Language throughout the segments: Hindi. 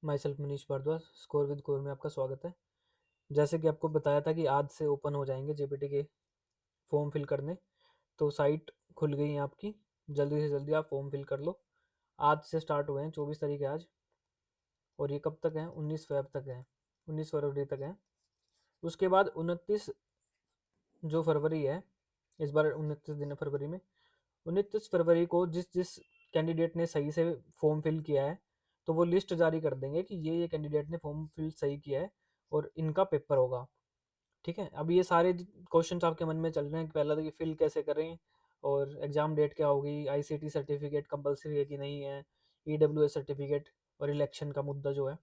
My self Manish Bhardwaj, score with core में आपका स्वागत है। जैसे कि आपको बताया था कि आज से ओपन हो जाएंगे जेपीटी के फॉर्म फिल करने, तो साइट खुल गई है आपकी। जल्दी से जल्दी आप फॉर्म फिल कर लो। आज से स्टार्ट हुए हैं, 24 तारीख है आज, और ये कब तक है? 19 फेब तक है, 19 फरवरी तक है। उसके बाद 29 जो फरवरी है, इस बार 29 दिन है फरवरी में। 29 फरवरी को जिस जिस कैंडिडेट ने सही से फॉर्म फिल किया है, तो वो लिस्ट जारी कर देंगे कि ये कैंडिडेट ने फॉर्म फिल सही किया है और इनका पेपर होगा। ठीक है, अब ये सारे क्वेश्चन आपके मन में चल रहे हैं कि पहला तो ये फिल कैसे करें, और एग्जाम डेट क्या होगी, आईसीटी सर्टिफिकेट कंपलसरी है कि नहीं है, ईडब्ल्यूएस सर्टिफिकेट, और इलेक्शन का मुद्दा जो है,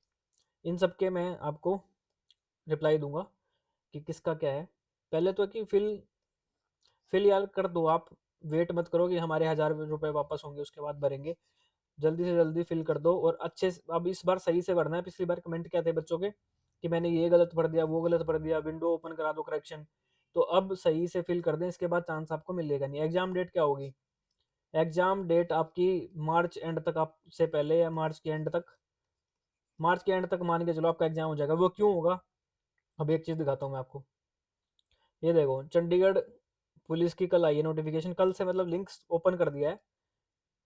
इन सब के मैं आपको रिप्लाई दूंगा कि किसका क्या है। पहले तो कि फिल यार कर दो आप। वेट मत करो कि हमारे 1000 रुपये वापस होंगे उसके बाद भरेंगे। जल्दी से जल्दी फिल कर दो, और अच्छे से अब इस बार सही से भरना है। पिछली बार कमेंट क्या थे बच्चों के कि मैंने ये गलत भर दिया, वो गलत भर दिया, विंडो ओपन करा दो करेक्शन। तो अब सही से फिल कर दें, इसके बाद चांस आपको मिलेगा नहीं। एग्जाम डेट क्या होगी? एग्जाम डेट आपकी मार्च एंड तक, आप से पहले या मार्च के एंड तक, मार्च के एंड तक मान के चलो आपका एग्जाम हो जाएगा। वो क्यों होगा? अब एक चीज़ दिखाता हूँ मैं आपको। ये देखो, चंडीगढ़ पुलिस की कल आई है नोटिफिकेशन, कल से मतलब लिंक्स ओपन कर दिया है।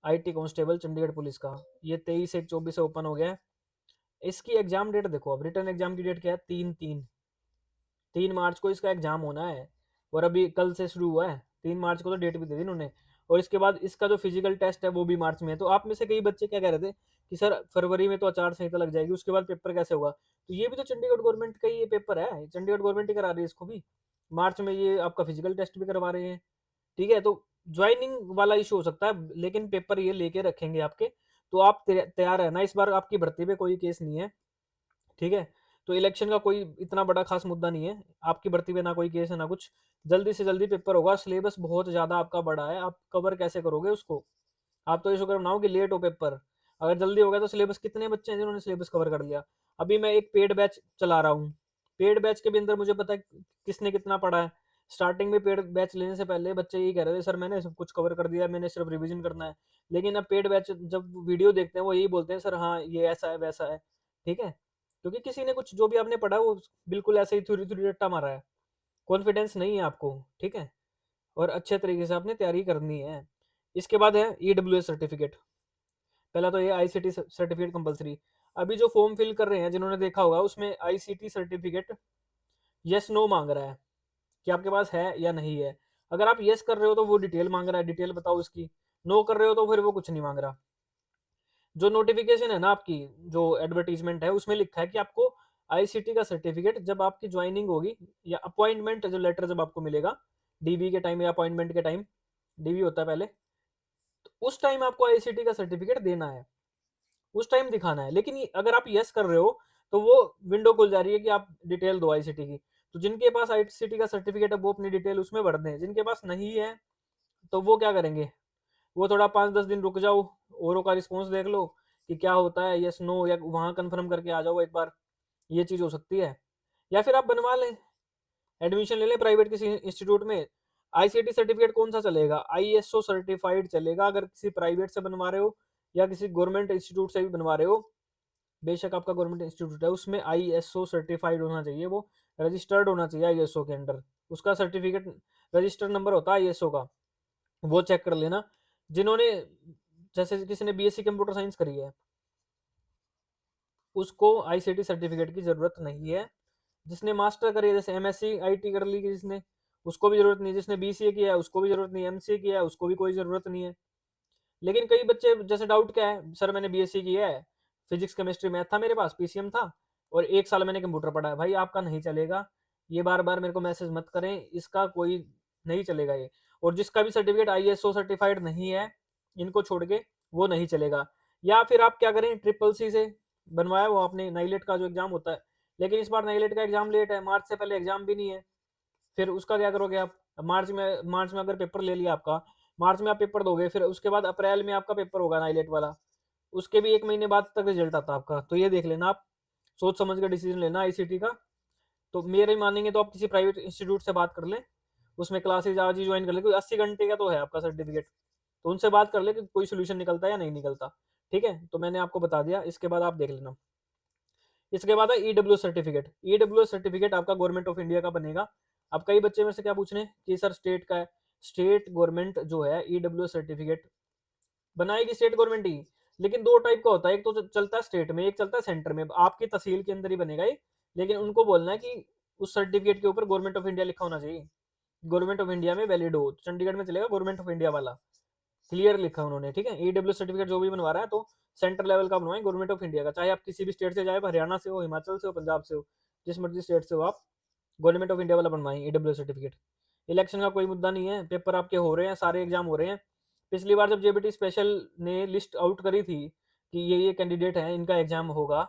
आईटी कांस्टेबल चंडीगढ़ पुलिस का, ये 23/1/24 से ओपन हो गया है। इसकी एग्जाम डेट देखो, अब रिटर्न एग्जाम की डेट क्या है? 3 मार्च को इसका एग्जाम होना है, और अभी कल से शुरू हुआ है। 3 मार्च को तो डेट भी दे दी इन्होंने। और इसके बाद इसका जो फिजिकल टेस्ट है वो भी मार्च में है। तो आप में से कई बच्चे क्या कह रहे थे कि सर फरवरी में तो आचार संहिता लग जाएगी, उसके बाद पेपर कैसे होगा? तो ये भी तो चंडीगढ़ गवर्नमेंट का ही ये पेपर है, चंडीगढ़ गवर्नमेंट ही करा रही है इसको भी। मार्च में ये आपका फिजिकल टेस्ट भी करवा रहे हैं। ठीक है, तो ज्वाइनिंग वाला इशू हो सकता है, लेकिन पेपर ये लेके रखेंगे आपके। तो आप तैयार है ना? इस बार आपकी भर्ती पे कोई केस नहीं है। ठीक है, तो इलेक्शन का कोई इतना बड़ा खास मुद्दा नहीं है। आपकी भर्ती पे ना कोई केस है ना कुछ। जल्दी से जल्दी पेपर होगा। सिलेबस बहुत ज़्यादा आपका बड़ा है, आप कवर कैसे करोगे उसको? आप तो ये शुक्र मनाओ कि लेट हो पेपर। अगर जल्दी हो गया तो सिलेबस, कितने बच्चे हैं जिन्होंने सिलेबस कवर कर लिया? अभी मैं एक पेड बैच चला रहा हूँ। पेड बैच के भी अंदर मुझे पता है किसने कितना पढ़ा है। स्टार्टिंग में पेड बैच लेने से पहले बच्चे यही कह रहे थे, सर मैंने सब कुछ कवर कर दिया, मैंने सिर्फ रिवीजन करना है। लेकिन अब पेड बैच जब वीडियो देखते हैं वो यही बोलते हैं, सर हाँ ये ऐसा है वैसा है। ठीक है, क्योंकि किसी ने कुछ जो भी आपने पढ़ा वो बिल्कुल ऐसे ही थोड़ी थोड़ी रट्टा मारा है। कॉन्फिडेंस नहीं है आपको। ठीक है, और अच्छे तरीके से आपने तैयारी करनी है। इसके बाद है ईडब्ल्यूएस सर्टिफिकेट। पहला तो ये आईसीटी सर्टिफिकेट कंपलसरी। अभी जो फॉर्म फिल कर रहे हैं जिन्होंने देखा होगा, उसमें आईसीटी सर्टिफिकेट यस नो मांग रहा है कि आपके पास है या नहीं है। अगर आप यस कर रहे हो तो वो डिटेल मांग रहा है, डिटेल बताओ इसकी। नो कर रहे हो तो फिर वो कुछ नहीं मांग रहा। जो नोटिफिकेशन है ना आपकी, जो एडवर्टीजमेंट है, उसमें लिखा है कि आपको आईसीटी का सर्टिफिकेट जब आपकी ज्वाइनिंग होगी, या अपॉइंटमेंट जो लेटर जब आपको मिलेगा डीवी के टाइम या अपॉइंटमेंट के टाइम, डीवी होता है पहले, तो उस टाइम आपको आईसीटी का सर्टिफिकेट देना है, उस टाइम दिखाना है। लेकिन अगर आप यस कर रहे हो तो वो विंडो खुल जा रही है कि आप डिटेल दो आईसीटी की। तो जिनके पास आईसीटी का सर्टिफिकेट है वो अपनी डिटेल उसमें भर दें। जिनके पास नहीं है तो वो क्या करेंगे? वो थोड़ा 5-10 दिन रुक जाओ, औरों का रिस्पॉन्स देख लो कि क्या होता है, यस नो, या वहां कंफर्म करके आ जाओ एक बार। ये चीज हो सकती है। या फिर आप बनवा लें, एडमिशन ले लें प्राइवेट किसी इंस्टीट्यूट में। आईसीटी सर्टिफिकेट कौन सा चलेगा? आईएसओ सर्टिफाइड चलेगा, अगर किसी प्राइवेट से बनवा रहे हो या किसी गवर्नमेंट इंस्टीट्यूट से भी बनवा रहे हो। बेशक आपका गवर्नमेंट इंस्टीट्यूट है, उसमें आईएसओ सर्टिफाइड होना चाहिए, वो रजिस्टर्ड होना चाहिए आईएसओ के अंडर। उसका सर्टिफिकेट, रजिस्टर्ड नंबर होता है आईएसओ का, वो चेक कर लेना। जिन्होंने, जैसे किसी ने बीएससी कंप्यूटर साइंस करी है, उसको आईसीटी सर्टिफिकेट की जरूरत नहीं है। जिसने मास्टर करी है, जैसे एमएससी आईटी कर ली जिसने, उसको भी जरूरत नहीं। जिसने बीसीए किया है उसको भी जरूरत नहीं, एमसीए किया है उसको भी कोई जरूरत नहीं है। लेकिन कई बच्चे, जैसे डाउट क्या है, सर मैंने बीएससी किया है, फिजिक्स केमिस्ट्री मैथ था मेरे पास, पीसीएम था, और 1 साल मैंने कंप्यूटर पढ़ा है। भाई आपका नहीं चलेगा। ये बार बार मेरे को मैसेज मत करें, इसका कोई नहीं चलेगा ये। और जिसका भी सर्टिफिकेट आईएसओ सर्टिफाइड नहीं है, इनको छोड़ के, वो नहीं चलेगा। या फिर आप क्या करें, ट्रिपल सी से बनवाया वो आपने, नाइलेट का जो एग्जाम होता है। लेकिन इस बार नाइलेट का एग्जाम लेट है, मार्च से पहले एग्जाम भी नहीं है। फिर उसका क्या करोगे आप? मार्च में अगर पेपर ले लिया आपका, मार्च में आप पेपर दोगे, फिर उसके बाद अप्रैल में आपका पेपर होगा नाइलेट वाला। उसके भी 1 महीने बाद तक रिजल्ट आता है आपका। तो ये देख लेना आप, सोच समझ कर डिसीजन लेना आईसीटी का। तो मेरे मानेंगे तो आप किसी प्राइवेट इंस्टीट्यूट से बात कर लें, उसमें क्लासेज आज ही ज्वाइन कर ले, कोई 80 घंटे का तो है आपका सर्टिफिकेट। तो उनसे बात कर ले कि कोई सोल्यूशन निकलता है या नहीं निकलता। ठीक है, तो मैंने आपको बता दिया, इसके बाद आप देख लेना। इसके बाद है ईडब्ल्यू सर्टिफिकेट। ईडब्ल्यू सर्टिफिकेट आपका गवर्नमेंट ऑफ इंडिया का बनेगा। अब कई बच्चे में से क्या पूछ रहे हैं कि सर स्टेट का है। स्टेट गवर्नमेंट जो है ईडब्ल्यू सर्टिफिकेट बनाएगी स्टेट गवर्नमेंट ही, लेकिन दो टाइप का होता है, एक तो चलता है स्टेट में, एक चलता है सेंटर में। आपकी तहसील के अंदर ही बनेगा ये, लेकिन उनको बोलना है कि उस सर्टिफिकेट के ऊपर गवर्नमेंट ऑफ इंडिया लिखा होना चाहिए, गवर्नमेंट ऑफ इंडिया में वैलिड हो। चंडीगढ़ में चलेगा गवर्नमेंट ऑफ इंडिया वाला, क्लियर लिखा उन्होंने, ठीक है। ईडब्ल्यू सर्टिफिकेट जो भी बनवा रहा है तो सेंटर लेवल का बनवाएं गवर्नमेंट ऑफ इंडिया का, चाहे आप किसी भी स्टेट से, चाहे हरियाणा से हो, हिमाचल से हो, पंजाब से हो, जिस मर्जी स्टेट से हो, आप गवर्नमेंट ऑफ इंडिया वाला बनवाएं ईडब्ल्यू सर्टिफिकेट। इलेक्शन का कोई मुद्दा नहीं है, पेपर आपके हो रहे हैं, सारे एग्जाम हो रहे हैं। पिछली बार जब जेबीटी स्पेशल ने लिस्ट आउट करी थी कि ये कैंडिडेट हैं, इनका एग्जाम होगा,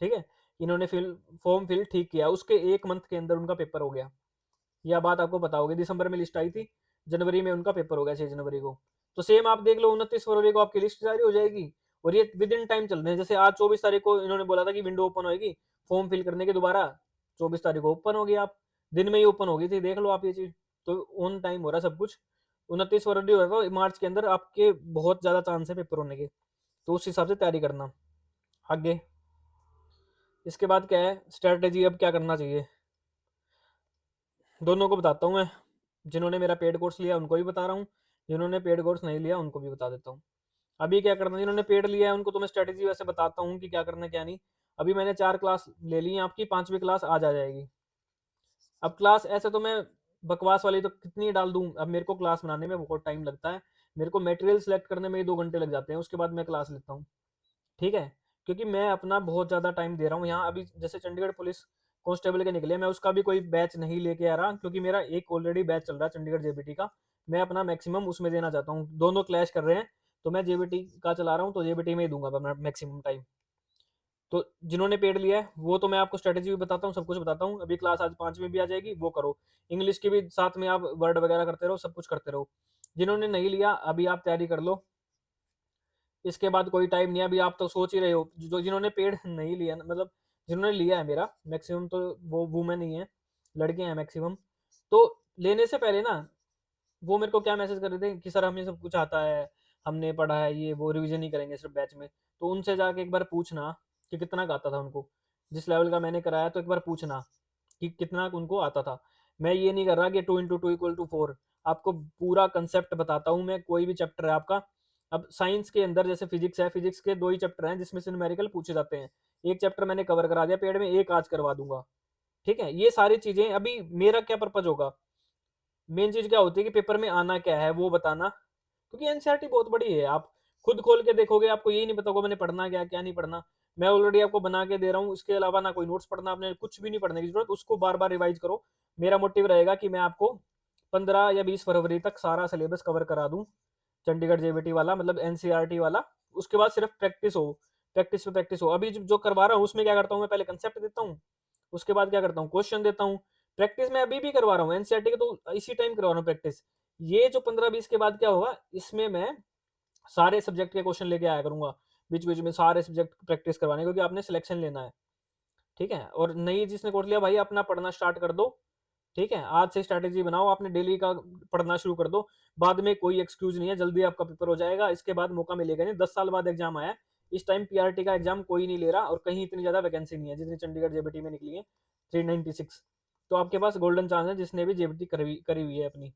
ठीक है, इन्होंने फॉर्म फिल ठीक किया, उसके 1 मंथ के अंदर उनका पेपर हो गया। यह बात आपको पता होगी, दिसंबर में लिस्ट आई थी, जनवरी में उनका पेपर हो गया 6 जनवरी को। तो सेम आप देख लो 29 फरवरी को आपकी लिस्ट जारी हो जाएगी, और ये विद इन टाइम चल रहे हैं। जैसे आज 24 तारीख को इन्होंने बोला था कि विंडो ओपन होगी फॉर्म फिल करने के दोबारा, 24 तारीख को ओपन होगी, आप दिन में ही ओपन होगी थी, देख लो आप ये चीज। तो ऑन टाइम हो रहा है सब कुछ। 29 फरवरी हो रहा था, मार्च के अंदर आपके बहुत ज्यादा चांस है पेपर होने के, तो उस हिसाब से तैयारी करना। आगे इसके बाद क्या है स्ट्रेटेजी, अब क्या करना चाहिए, दोनों को बताता हूँ मैं। जिन्होंने मेरा पेड कोर्स लिया उनको भी बता रहा हूँ, जिन्होंने पेड कोर्स नहीं लिया उनको भी बता देता हूँ। अभी क्या करना है, जिन्होंने पेड लिया है उनको तो मैं स्ट्रेटेजी वैसे बताता हूँ कि क्या करना है क्या नहीं। अभी मैंने 4 क्लास ले ली हैं आपकी, 5वीं क्लास आज आ जाएगी। अब क्लास ऐसे तो मैं बकवास वाली तो कितनी डाल दूँ, अब मेरे को क्लास बनाने में बहुत टाइम लगता है, मेरे को मटेरियल सेलेक्ट करने में ही 2 घंटे लग जाते हैं, उसके बाद मैं क्लास लेता हूँ, ठीक है। क्योंकि मैं अपना बहुत ज़्यादा टाइम दे रहा हूँ यहाँ। अभी जैसे चंडीगढ़ पुलिस कांस्टेबल के निकले, मैं उसका भी कोई बैच नहीं लेके आ रहा, क्योंकि मेरा एक ऑलरेडी बैच चल रहा है चंडीगढ़ जेबीटी का, मैं अपना मैक्सिमम उसमें देना चाहता हूँ। दोनों क्लैश कर रहे हैं, तो मैं जेबीटी का चला रहा हूँ, तो जेबीटी में ही दूंगा अपना मैक्सिमम टाइम। तो जिन्होंने पेड लिया है वो तो मैं आपको स्ट्रेटेजी भी बताता हूँ, सब कुछ बताता हूँ। अभी क्लास आज 5वीं भी आ जाएगी, वो करो। इंग्लिश की भी साथ में आप वर्ड वगैरह करते रहो, सब कुछ करते रहो। जिन्होंने नहीं लिया अभी आप तैयारी कर लो, इसके बाद कोई टाइम नहीं है। अभी आप तो सोच ही रहे हो, जो जिन्होंने पेड नहीं लिया मतलब जिन्होंने लिया है मेरा मैक्सिमम, तो वो वुमेन ही है, लड़के हैं मैक्सिमम। तो लेने से पहले ना वो मेरे को क्या मैसेज कर रहे थे कि सर हमें सब कुछ आता है, हमने पढ़ा है, ये वो रिवीजन ही करेंगे सिर्फ बैच में। तो उनसे जाके एक बार पूछना कि कितना का आता था उनको, जिस लेवल का मैंने कराया, तो एक बार पूछना कि कितना उनको आता था। मैं ये नहीं कर रहा कि 2 × 2 = 4, आपको पूरा कंसेप्ट बताता हूँ मैं। कोई भी चैप्टर है आपका, अब साइंस के अंदर जैसे फिजिक्स है, फिजिक्स के 2 ही चैप्टर हैं जिसमें से न्यूमेरिकल पूछे जाते हैं। एक चैप्टर मैंने कवर करा दिया पेड़ में, एक आज करवा दूंगा, ठीक है। ये सारी चीजें अभी मेरा क्या पर्पज होगा, मेन चीज क्या होती है कि पेपर में आना क्या है वो बताना। क्योंकि एनसीईआरटी बहुत बड़ी है, आप खुद खोल के देखोगे आपको यही नहीं पता होगा मैंने पढ़ना क्या क्या नहीं पढ़ना। मैं ऑलरेडी आपको बना के दे रहा हूँ, इसके अलावा ना कोई नोट्स पढ़ना, आपने कुछ भी नहीं पढ़ने की जरूरत, उसको बार बार रिवाइज करो। मेरा मोटिव रहेगा कि मैं आपको 15 या 20 फरवरी तक सारा सिलेबस कवर करा दूं, चंडीगढ़ जेबीटी वाला, मतलब एनसीईआरटी वाला। उसके बाद सिर्फ प्रैक्टिस हो, प्रैक्टिस पे प्रैक्टिस हो। अभी जो करवा रहा हूँ उसमें क्या करता हूँ, मैं पहले कंसेप्ट देता हूँ, उसके बाद क्या करता हूँ, क्वेश्चन देता हूँ। प्रैक्टिस मैं अभी भी करवा रहा हूँ एनसीईआरटी के, तो इसी टाइम करवा रहा हूँ प्रैक्टिस। ये जो 15-20 के बाद क्या होगा, इसमें मैं सारे सब्जेक्ट के क्वेश्चन लेके आया करूंगा, बीच बीच में सारे सब्जेक्ट प्रैक्टिस करवाने, क्योंकि आपने सिलेक्शन लेना है, ठीक है। और नई जिसने कोर्स लिया भाई अपना पढ़ना स्टार्ट कर दो, ठीक है। आज से स्ट्रैटेजी बनाओ, आपने डेली का पढ़ना शुरू कर दो। बाद में कोई एक्सक्यूज नहीं है, जल्दी आपका पेपर हो जाएगा, इसके बाद मौका मिलेगा नहीं। 10 साल बाद एग्जाम आया, इस टाइम पीआरटी का एग्जाम कोई नहीं ले रहा, और कहीं इतनी ज्यादा वैकेंसी नहीं है जितनी चंडीगढ़ जेबीटी में निकली है, 396। तो आपके पास गोल्डन चांस है जिसने भी जेबीटी करी हुई है अपनी,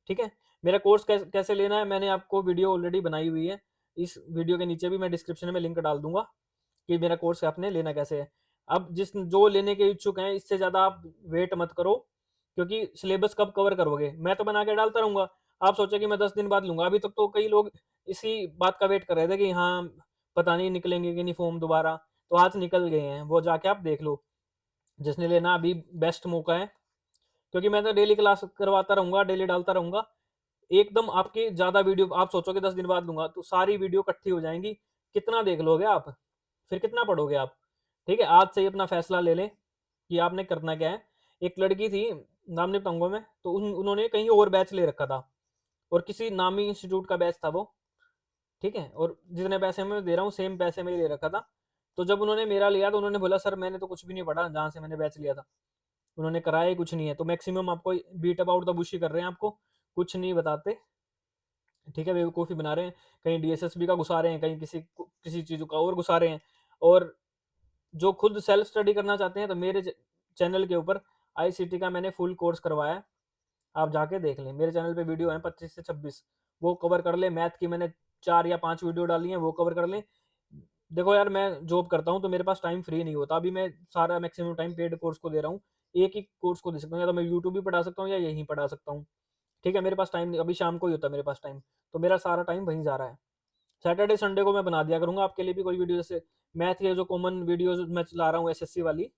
ठीक है। मेरा कोर्स कैसे लेना है मैंने आपको वीडियो ऑलरेडी बनाई हुई है, इस वीडियो के नीचे भी मैं डिस्क्रिप्शन में लिंक डाल दूंगा कि मेरा कोर्स आपने लेना कैसे है। अब जिस जो लेने के इच्छुक हैं, इससे ज़्यादा आप वेट मत करो, क्योंकि सिलेबस कब कवर करोगे, मैं तो बना के डालता रहूंगा। आप सोचे कि मैं 10 दिन बाद लूंगा, अभी तक तो कई लोग इसी बात का वेट कर रहे थे कि हाँ पता नहीं निकलेंगे कि नहीं फॉर्म दोबारा, तो आज निकल गए हैं, वो जाके आप देख लो। जिसने लेना अभी बेस्ट मौका है, क्योंकि मैं तो डेली क्लास करवाता रहूंगा, डेली डालता रहूंगा। एकदम आपकी ज्यादा वीडियो, आप सोचोगे 10 दिन बाद दूंगा, तो सारी वीडियो इकट्ठी हो जाएंगी, कितना देख लोगे आप, फिर कितना पढ़ोगे आप, ठीक है। आज से ही अपना फैसला ले लें कि आपने करना क्या है। एक लड़की थी, नाम नहीं बताऊंगा मैं, तो उन्होंने कहीं और बैच ले रखा था, और किसी नामी इंस्टीट्यूट का बैच था वो, ठीक है। और जितने पैसे मैं दे रहा हूँ सेम पैसे में ही ले रखा था। तो जब उन्होंने मेरा लिया तो उन्होंने बोला सर मैंने तो कुछ भी नहीं पढ़ा जहाँ से मैंने बैच लिया था, उन्होंने कराया ही कुछ नहीं है। तो मैक्सिमम आपको बीट अबाउट द बुश ही कर रहे हैं, आपको कुछ नहीं बताते, ठीक है। बेवकूफ़ी बना रहे हैं, कहीं डीएसएसबी का घुसा रहे हैं, कहीं किसी किसी चीज़ का और घुसा रहे हैं। और जो खुद सेल्फ स्टडी करना चाहते हैं तो मेरे चैनल के ऊपर आईसीटी का मैंने फुल कोर्स करवाया है, आप जाके देख लें। मेरे चैनल पे वीडियो है 25 से 26, वो कवर कर लें। मैथ की मैंने 4 या 5 वीडियो डाली हैं, वो कवर कर लें। देखो यार, मैं जॉब करता हूँ तो मेरे पास टाइम फ्री नहीं होता। अभी मैं सारा मैक्सिमम टाइम पेड कोर्स को दे रहा हूँ। एक ही कोर्स को दे सकता हूँ, या तो मैं यूट्यूब भी पढ़ा सकता हूँ या यहीं पढ़ा सकता हूँ। ठीक है, मेरे पास टाइम नहीं, अभी शाम को ही होता है मेरे पास टाइम, तो मेरा सारा टाइम वहीं जा रहा है। सैटरडे संडे को मैं बना दिया करूँगा आपके लिए भी कोई वीडियो, जैसे मैथ के जो कॉमन वीडियोज़ मैं चला रहा हूँ एसएससी वाली,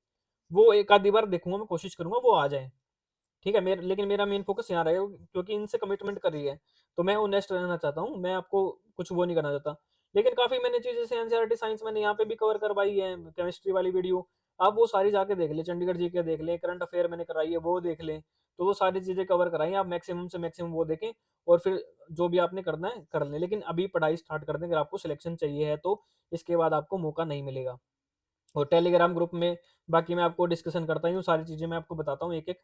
वो एक आधी बार देखूँगा, मैं कोशिश करूँगा वो आ जाएँ। ठीक है, लेकिन मेरा मेन फ़ोकस यहाँ रहेगा, क्योंकि इनसे कमिटमेंट करी है, तो मैं ऑनेस्ट रहना चाहता हूँ, मैं आपको कुछ वो नहीं करना चाहता। लेकिन काफ़ी मैंने चीज़ें जैसे एनसीईआरटी साइंस मैंने यहाँ पे भी कवर करवाई है, केमिस्ट्री वाली वीडियो, आप वो सारी जाके देख लें, चंडीगढ़ जीके देख लें, करंट अफेयर मैंने कराई है वो देख लें, तो वो सारी चीज़ें कवर कराई हैं, आप मैक्सिमम से मैक्सिमम वो देखें और फिर जो भी आपने करना है कर लें। लेकिन अभी पढ़ाई स्टार्ट कर दें, अगर आपको सिलेक्शन चाहिए है तो इसके बाद आपको मौका नहीं मिलेगा। और टेलीग्राम ग्रुप में बाकी मैं आपको डिस्कशन करता ही हूँ, सारी चीज़ें मैं आपको बताता हूँ एक-एक,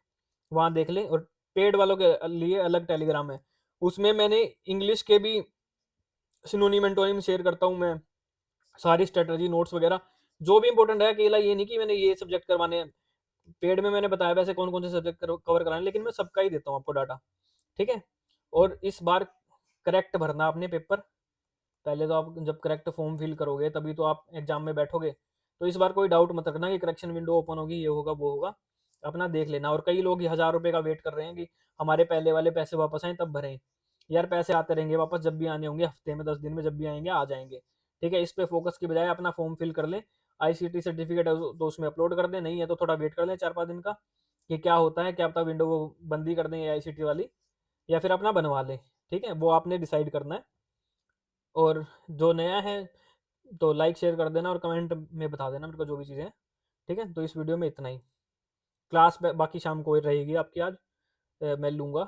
वहाँ देख लें। और पेड वालों के लिए अलग टेलीग्राम है, उसमें मैंने इंग्लिश के भी सिनोनिम, एंटोनिम शेयर करता हूँ मैं, सारी स्ट्रैटेजी, नोट्स वगैरह, जो भी इंपॉर्टेंट है। अकेला ये नहीं कि मैंने ये सब्जेक्ट करवाने हैं, पेड में मैंने बताया वैसे कौन-कौन से सब्जेक्ट कवर कराने हैं, लेकिन मैं सबका ही देता हूँ आपको डाटा, ठीक है? और इस बार करेक्ट भरना आपने पेपर, पहले तो आप जब करेक्ट फॉर्म फिल करोगे तभी तो आप एग्जाम में बैठोगे। तो इस बार कोई डाउट मत रखना कि करेक्शन विंडो ओपन होगी, ये होगा वो होगा, अपना देख लेना। और कई लोग 1000 रुपये का वेट कर रहे हैं कि हमारे पहले वाले पैसे वापस आए तब भरें। यार पैसे आते रहेंगे वापस, जब भी आने होंगे, हफ्ते में 10 दिन में जब भी आएंगे आ जाएंगे। ठीक है, इस पे फोकस की बजाय अपना फॉर्म फिल कर लें। आईसीटी सर्टिफिकेट है तो उसमें अपलोड कर दें, नहीं है तो थोड़ा वेट कर लें 4-5 दिन का, कि क्या होता है, क्या पता विंडो वो बंद ही कर दें आईसीटी वाली, या फिर अपना बनवा लें। ठीक है, वो आपने डिसाइड करना है। और जो नया है तो लाइक शेयर कर देना और कमेंट में बता देना मेरे को जो भी चीज़ें हैं। ठीक है, तो इस वीडियो में इतना ही। क्लास बाकी शाम को रहेगी आपकी आज, मैं लूँगा।